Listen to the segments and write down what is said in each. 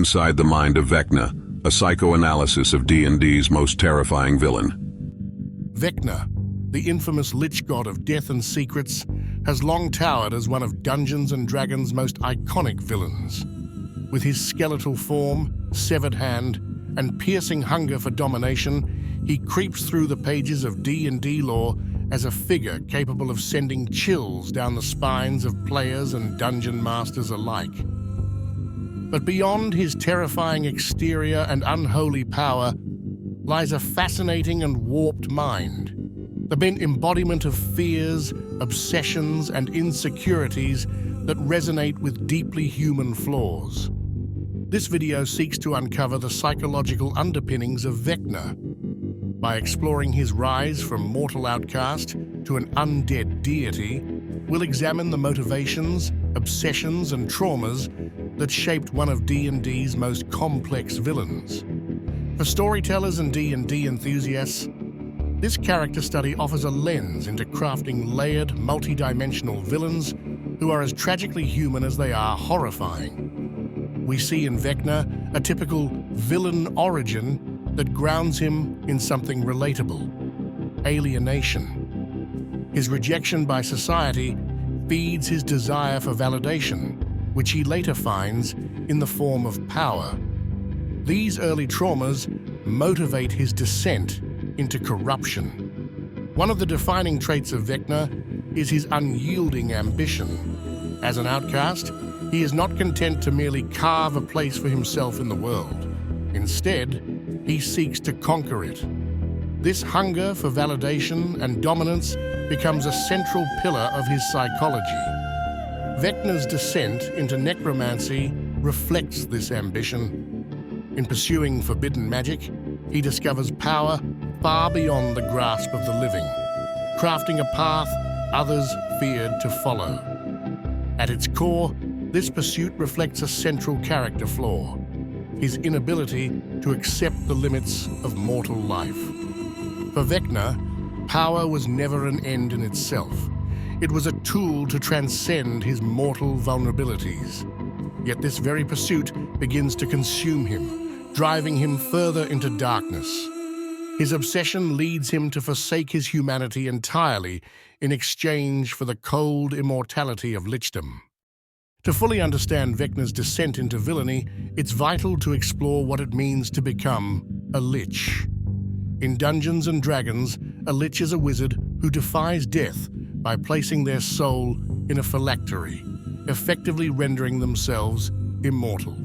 Inside the Mind of Vecna, a psychoanalysis of D&D's most terrifying villain. Vecna, the infamous Lich god of death and secrets, has long towered as one of Dungeons & Dragons' most iconic villains. With his skeletal form, severed hand, and piercing hunger for domination, he creeps through the pages of D&D lore as a figure capable of sending chills down the spines of players and dungeon masters alike. But beyond his terrifying exterior and unholy power lies a fascinating and warped mind, the bent embodiment of fears, obsessions, and insecurities that resonate with deeply human flaws. This video seeks to uncover the psychological underpinnings of Vecna. By exploring his rise from mortal outcast to an undead deity, we'll examine the motivations, obsessions, and traumas that shaped one of D&D's most complex villains. For storytellers and D&D enthusiasts, this character study offers a lens into crafting layered, multi-dimensional villains who are as tragically human as they are horrifying. We see in Vecna a typical villain origin that grounds him in something relatable: alienation. His rejection by society feeds his desire for validation, which he later finds in the form of power. These early traumas motivate his descent into corruption. One of the defining traits of Vecna is his unyielding ambition. As an outcast, he is not content to merely carve a place for himself in the world. Instead, he seeks to conquer it. This hunger for validation and dominance becomes a central pillar of his psychology. Vecna's descent into necromancy reflects this ambition. In pursuing forbidden magic, he discovers power far beyond the grasp of the living, crafting a path others feared to follow. At its core, this pursuit reflects a central character flaw: his inability to accept the limits of mortal life. For Vecna, power was never an end in itself. It was a tool to transcend his mortal vulnerabilities. Yet this very pursuit begins to consume him, driving him further into darkness. His obsession leads him to forsake his humanity entirely in exchange for the cold immortality of lichdom. To fully understand Vecna's descent into villainy, it's vital to explore what it means to become a Lich. In Dungeons & Dragons, a Lich is a wizard who defies death by placing their soul in a phylactery, effectively rendering themselves immortal.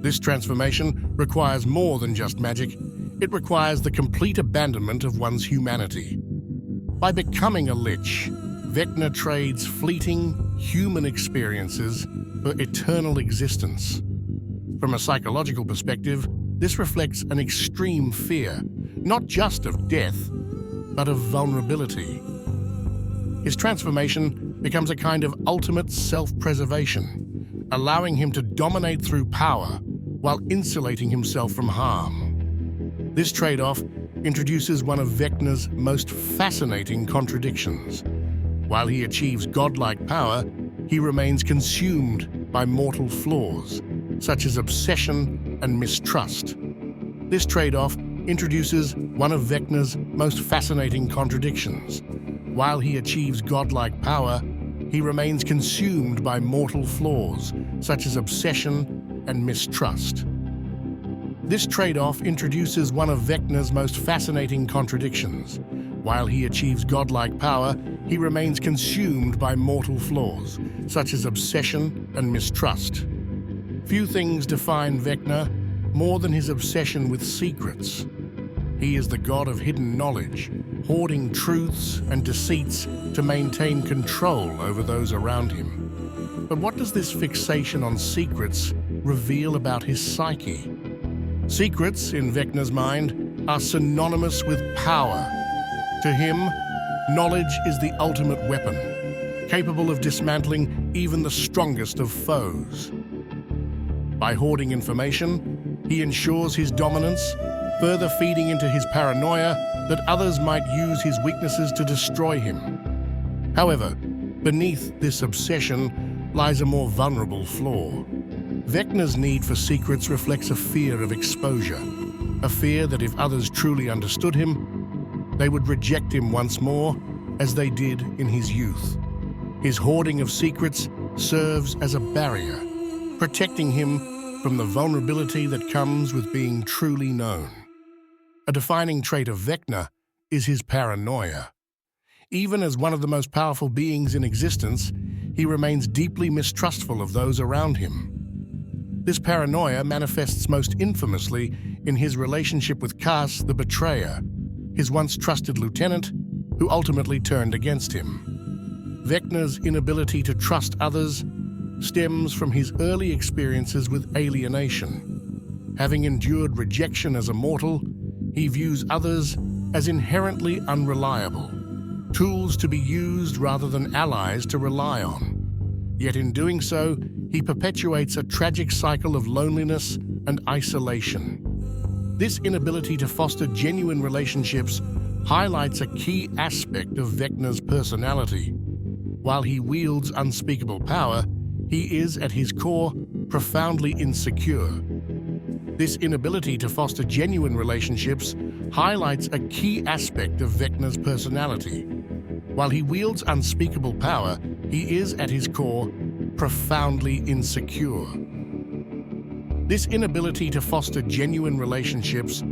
This transformation requires more than just magic. It requires the complete abandonment of one's humanity. By becoming a Lich, Vecna trades fleeting, human experiences for eternal existence. From a psychological perspective, this reflects an extreme fear, not just of death, but of vulnerability. His transformation becomes a kind of ultimate self-preservation, allowing him to dominate through power while insulating himself from harm. This trade-off introduces one of Vecna's most fascinating contradictions. While he achieves godlike power, he remains consumed by mortal flaws, such as obsession and mistrust. This trade-off introduces one of Vecna's most fascinating contradictions. While he achieves godlike power, he remains consumed by mortal flaws, such as obsession and mistrust. This trade-off introduces one of Vecna's most fascinating contradictions. While he achieves godlike power, he remains consumed by mortal flaws, such as obsession and mistrust. Few things define Vecna more than his obsession with secrets. He is the god of hidden knowledge, hoarding truths and deceits to maintain control over those around him. But what does this fixation on secrets reveal about his psyche? Secrets, in Vecna's mind, are synonymous with power. To him, knowledge is the ultimate weapon, capable of dismantling even the strongest of foes. By hoarding information, he ensures his dominance, further feeding into his paranoia that others might use his weaknesses to destroy him. However, beneath this obsession lies a more vulnerable flaw. Vecna's need for secrets reflects a fear of exposure, a fear that if others truly understood him, they would reject him once more, as they did in his youth. His hoarding of secrets serves as a barrier, protecting him from the vulnerability that comes with being truly known. A defining trait of Vecna is his paranoia. Even as one of the most powerful beings in existence, he remains deeply mistrustful of those around him. This paranoia manifests most infamously in his relationship with Kas the Betrayer, his once trusted lieutenant, who ultimately turned against him. Vecna's inability to trust others stems from his early experiences with alienation. Having endured rejection as a mortal, he views others as inherently unreliable, tools to be used rather than allies to rely on. Yet in doing so, he perpetuates a tragic cycle of loneliness and isolation. This inability to foster genuine relationships highlights a key aspect of Vecna's personality. While he wields unspeakable power, he is, at his core, profoundly insecure. This inability to foster genuine relationships highlights a key aspect of Vecna's personality. While he wields unspeakable power, he is, at his core, profoundly insecure. This inability to foster genuine relationships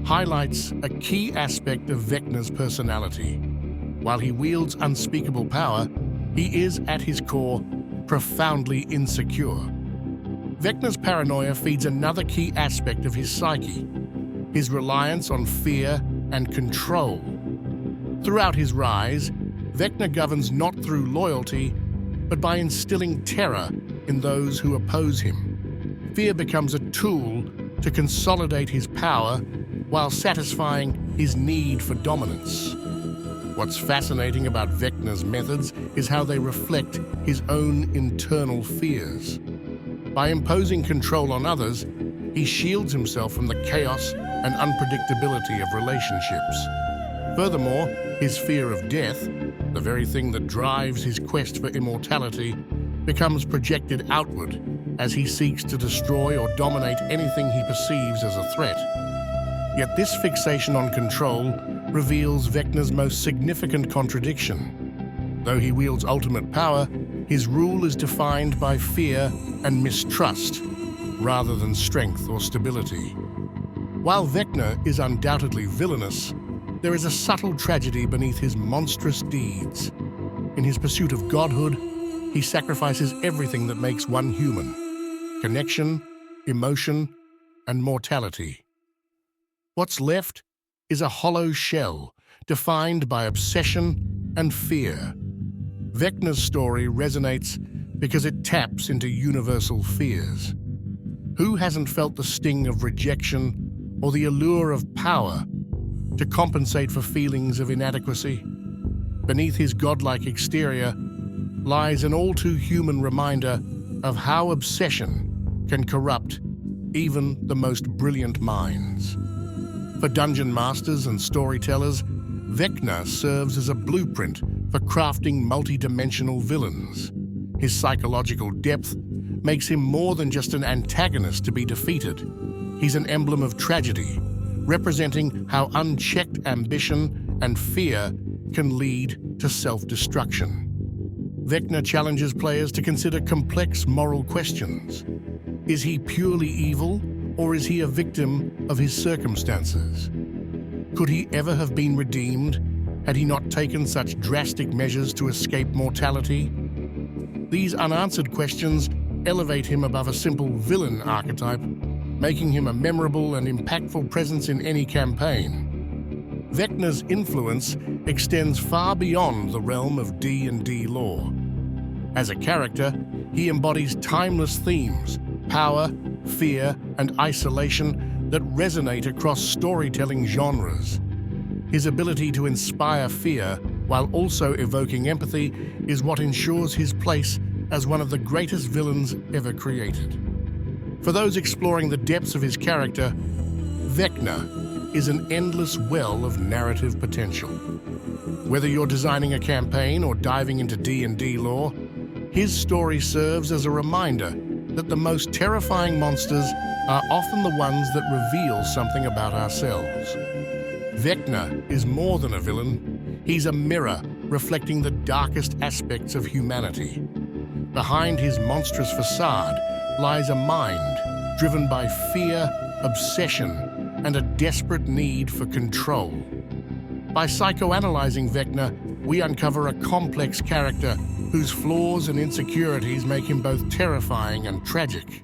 highlights a key aspect of Vecna's personality. While he wields unspeakable power, he is, at his core, profoundly insecure. Vecna's paranoia feeds another key aspect of his psyche, his reliance on fear and control. Throughout his rise, Vecna governs not through loyalty, but by instilling terror in those who oppose him. Fear becomes a tool to consolidate his power while satisfying his need for dominance. What's fascinating about Vecna's methods is how they reflect his own internal fears. By imposing control on others, he shields himself from the chaos and unpredictability of relationships. Furthermore, his fear of death, the very thing that drives his quest for immortality, becomes projected outward as he seeks to destroy or dominate anything he perceives as a threat. Yet this fixation on control reveals Vecna's most significant contradiction. Though he wields ultimate power, his rule is defined by fear and mistrust, rather than strength or stability. While Vecna is undoubtedly villainous, there is a subtle tragedy beneath his monstrous deeds. In his pursuit of godhood, he sacrifices everything that makes one human: connection, emotion, and mortality. What's left is a hollow shell, defined by obsession and fear. Vecna's story resonates because it taps into universal fears. Who hasn't felt the sting of rejection or the allure of power to compensate for feelings of inadequacy? Beneath his godlike exterior lies an all-too-human reminder of how obsession can corrupt even the most brilliant minds. For dungeon masters and storytellers, Vecna serves as a blueprint for crafting multi-dimensional villains. His psychological depth makes him more than just an antagonist to be defeated. He's an emblem of tragedy, representing how unchecked ambition and fear can lead to self-destruction. Vecna challenges players to consider complex moral questions. Is he purely evil, or is he a victim of his circumstances? Could he ever have been redeemed had he not taken such drastic measures to escape mortality? These unanswered questions elevate him above a simple villain archetype, making him a memorable and impactful presence in any campaign. Vecna's influence extends far beyond the realm of D&D lore. As a character, he embodies timeless themes: power, fear, and isolation that resonate across storytelling genres. His ability to inspire fear while also evoking empathy is what ensures his place as one of the greatest villains ever created. For those exploring the depths of his character, Vecna is an endless well of narrative potential. Whether you're designing a campaign or diving into D&D lore, his story serves as a reminder that the most terrifying monsters are often the ones that reveal something about ourselves. Vecna is more than a villain. He's a mirror reflecting the darkest aspects of humanity. Behind his monstrous facade lies a mind driven by fear, obsession, and a desperate need for control. By psychoanalyzing Vecna, we uncover a complex character whose flaws and insecurities make him both terrifying and tragic.